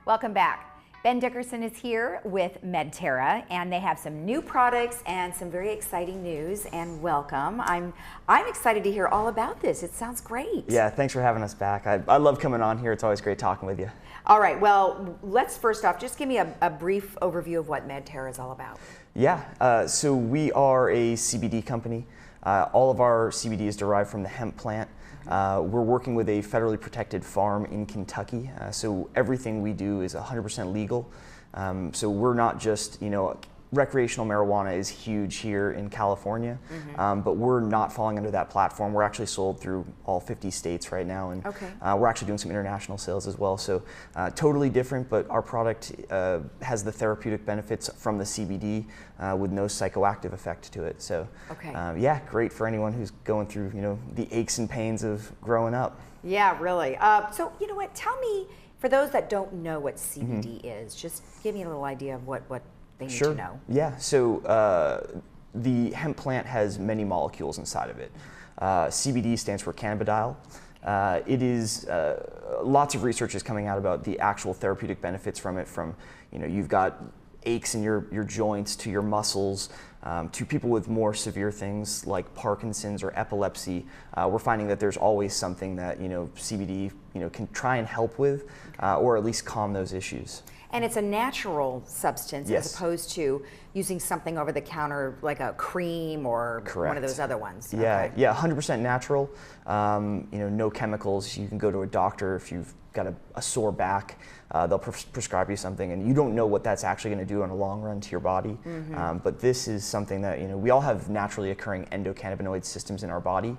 Welcome back. Ben Dickerson is here with MedTerra, and they have some new products and some very exciting news. And welcome. I'm excited to hear all about this. It sounds great. Yeah, thanks for having us back. I love coming on here. It's always great talking with you. All right. Well, let's first off just give me a brief overview of what MedTerra is all about. Yeah. So we are a CBD company. All of our CBD is derived from the hemp plant. We're working with a federally protected farm in Kentucky, so everything we do is 100% legal. So we're not just, recreational marijuana is huge here in California, but we're not falling under that platform. We're actually sold through all 50 states right now, and we're actually doing some international sales as well. So totally different, but our product has the therapeutic benefits from the CBD with no psychoactive effect to it. So yeah, great for anyone who's going through, the aches and pains of growing up. Yeah, really. So you know what? Tell me, for those that don't know what CBD is, just give me a little idea of what they need to know. Yeah, so the hemp plant has many molecules inside of it. CBD stands for cannabidiol. It is, lots of research is coming out about the actual therapeutic benefits from it, from, you've got aches in your joints to your muscles, to people with more severe things like Parkinson's or epilepsy. We're finding that there's always something that, CBD, can try and help with, or at least calm those issues. And it's a natural substance as opposed to using something over the counter like a cream or one of those other ones. Yeah, yeah, 100% natural. No chemicals. You can go to a doctor if you've got a sore back. They'll prescribe you something, and you don't know what that's actually going to do in the long run to your body. But this is something that we all have naturally occurring endocannabinoid systems in our body.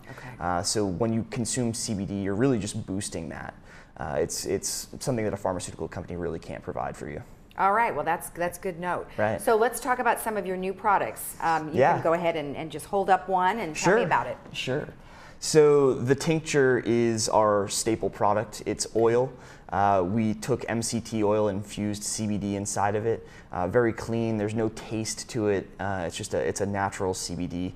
So when you consume CBD, you're really just boosting that. It's something that a pharmaceutical company really can't provide for you. All right, well that's good note. Right. So let's talk about some of your new products. You can go ahead and just hold up one and tell me about it. Sure. So the tincture is our staple product. It's oil. We took MCT oil, infused CBD inside of it. Very clean. There's no taste to it. It's a natural CBD.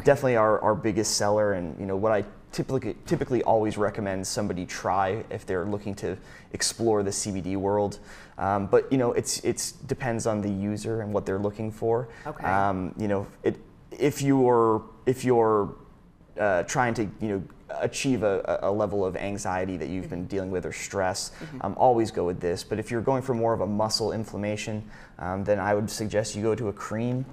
Definitely our biggest seller, and what I typically always recommend somebody try if they're looking to explore the CBD world. But it's depends on the user and what they're looking for. If you're trying to achieve a level of anxiety that you've been dealing with or stress, always go with this. But if you're going for more of a muscle inflammation, then I would suggest you go to a cream.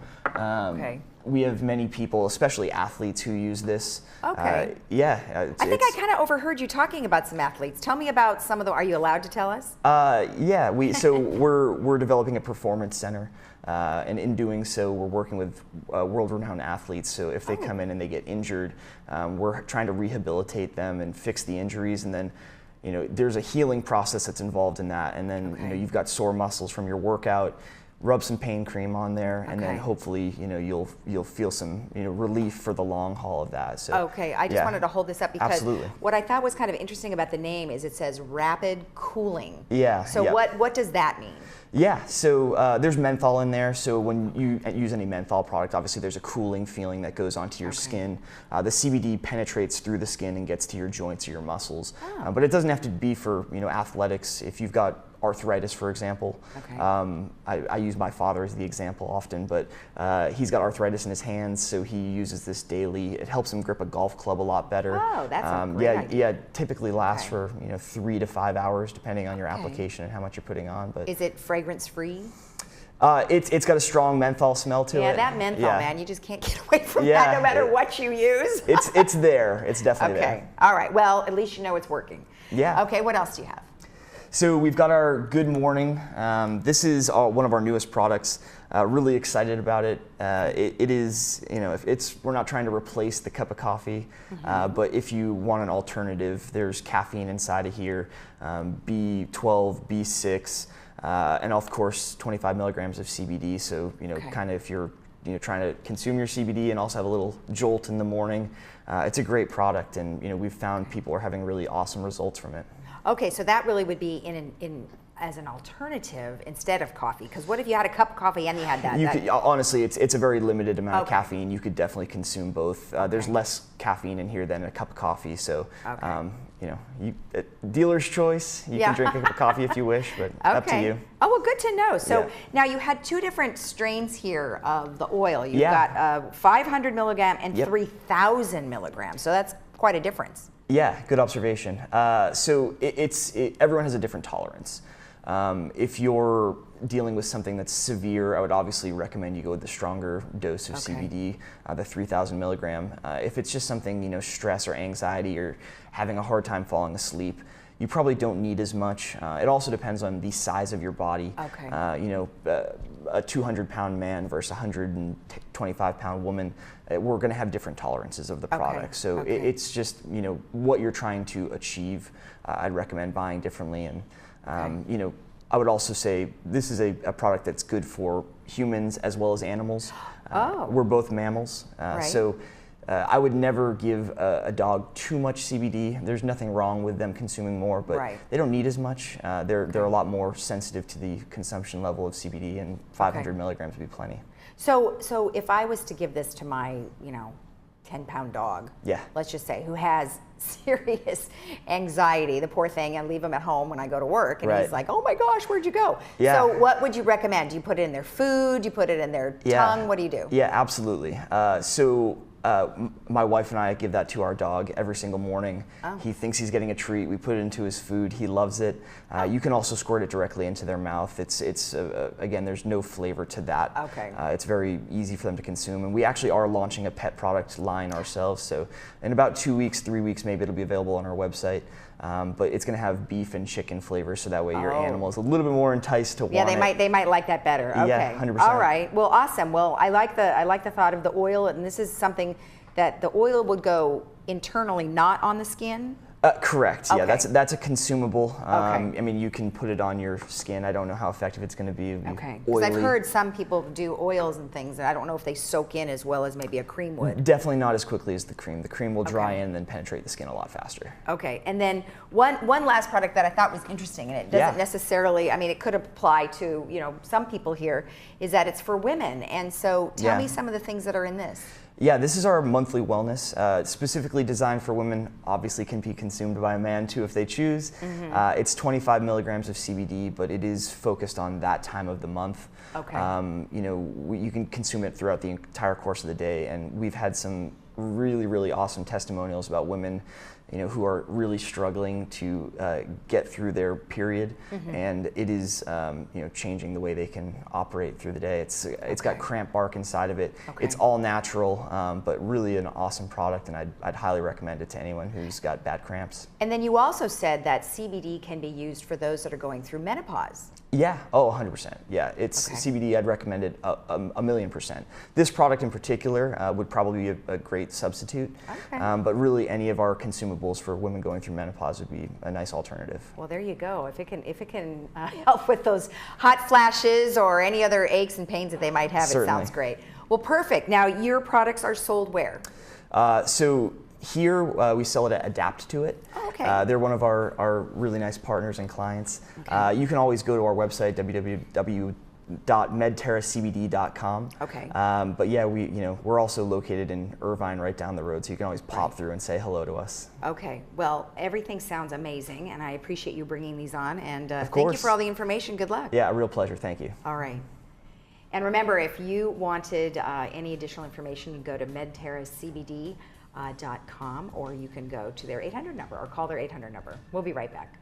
We have many people, especially athletes, who use this. Yeah. I think I kind of overheard you talking about some athletes. Tell me about some of them. Are you allowed to tell us? Yeah. We're developing a performance center, and in doing so, we're working with world-renowned athletes. So if they come in and they get injured, we're trying to rehabilitate them and fix the injuries, and then there's a healing process that's involved in that. And then you've got sore muscles from your workout. Rub some pain cream on there, and then hopefully you'll feel some relief for the long haul of that. So I just wanted to hold this up because absolutely. What I thought was kind of interesting about the name is it says rapid cooling. Yeah. So what does that mean? Yeah, so there's menthol in there. So when you use any menthol product, obviously there's a cooling feeling that goes onto your skin. The CBD penetrates through the skin and gets to your joints or your muscles. But it doesn't have to be for athletics. If you've got arthritis, for example, I use my father as the example often, but he's got arthritis in his hands, so he uses this daily. It helps him grip a golf club a lot better. Oh, that's a great idea. Yeah, typically lasts for 3 to 5 hours depending on your application and how much you're putting on. But is it fragrance free? It's got a strong menthol smell to it. Yeah, that menthol, man, you just can't get away from that no matter what you use. It's there. It's definitely there. All right. Well, at least you know it's working. Yeah. Okay. What else do you have? So we've got our Good Morning. This is one of our newest products. Really excited about it. It is, we're not trying to replace the cup of coffee, but if you want an alternative, there's caffeine inside of here, B12, B6, and of course 25 milligrams of CBD. So kind of if you're trying to consume your CBD and also have a little jolt in the morning, it's a great product, and we've found people are having really awesome results from it. Okay, so that really would be in as an alternative instead of coffee? Because what if you had a cup of coffee and you had that? Honestly, it's a very limited amount of Okay. caffeine. You could definitely consume both. There's less caffeine in here than a cup of coffee, so dealer's choice. You can drink a cup of coffee if you wish, but up to you. Oh, well, good to know. So Yeah. now you had two different strains here of the oil. You've got 500 milligram and 3,000 milligrams. So that's quite a difference. Yeah, good observation. So everyone has a different tolerance. If you're dealing with something that's severe, I would obviously recommend you go with the stronger dose of CBD, the 3,000 milligram. If it's just something, stress or anxiety or having a hard time falling asleep, you probably don't need as much. It also depends on the size of your body. Okay. A 200-pound man versus a 125-pound woman, we're going to have different tolerances of the product. So it's just, what you're trying to achieve. I'd recommend buying differently. And, I would also say this is a product that's good for humans as well as animals. We're both mammals. So I would never give a dog too much CBD. There's nothing wrong with them consuming more, but they don't need as much. They're a lot more sensitive to the consumption level of CBD, and 500 milligrams would be plenty. So if I was to give this to my, 10-pound dog, let's just say, who has serious anxiety, the poor thing, and leave him at home when I go to work, and he's like, oh my gosh, where'd you go? So what would you recommend? Do you put it in their food? Do you put it in their tongue? What do you do? Yeah, absolutely. My wife and I give that to our dog every single morning. He thinks he's getting a treat. We put it into his food. He loves it. You can also squirt it directly into their mouth. It's again, there's no flavor to that. It's very easy for them to consume. And we actually are launching a pet product line ourselves. So in about 2 weeks, 3 weeks, maybe it'll be available on our website. But it's going to have beef and chicken flavor, so that way your animal is a little bit more enticed to want it. They might like that better. Okay. Yeah, 100%. All right. Well, awesome. Well, I like the thought of the oil, and this is something that the oil would go internally, not on the skin. Correct. Yeah, that's a consumable. I mean, you can put it on your skin. I don't know how effective it's going to be. Because I've heard some people do oils and things, and I don't know if they soak in as well as maybe a cream would. Definitely not as quickly as the cream. The cream will dry in and then penetrate the skin a lot faster. Okay. And then one last product that I thought was interesting, and it doesn't necessarily, I mean, it could apply to some people here, is that it's for women. And so tell me some of the things that are in this. Yeah, this is our monthly wellness, specifically designed for women. Obviously can be consumed by a man too if they choose. It's 25 milligrams of CBD, but it is focused on that time of the month. You can consume it throughout the entire course of the day, and we've had some really, really awesome testimonials about women who are really struggling to get through their period, and it is changing the way they can operate through the day. It's got cramp bark inside of it. It's all natural, but really an awesome product, and I'd highly recommend it to anyone who's got bad cramps. And then you also said that CBD can be used for those that are going through menopause. Yeah, 100%. Yeah, it's CBD, I'd recommend it a 1,000,000%. This product in particular would probably be a great substitute, but really any of our consumables for women going through menopause would be a nice alternative. Well, there you go. If it can help with those hot flashes or any other aches and pains that they might have, it sounds great. Well, perfect. Now, your products are sold where? So here we sell it at Adapt to It. They're one of our really nice partners and clients. You can always go to our website, www.medterracbd.com. But yeah, we're also located in Irvine, right down the road, so you can always pop through and say hello to us. Well, everything sounds amazing, and I appreciate you bringing these on, and thank you for all the information. Good luck. Yeah, a real pleasure. Thank you. All right. And remember, if you wanted any additional information, you can go to MedTerraCBD.com, or you can go to their 800 number or call their 800 number. We'll be right back.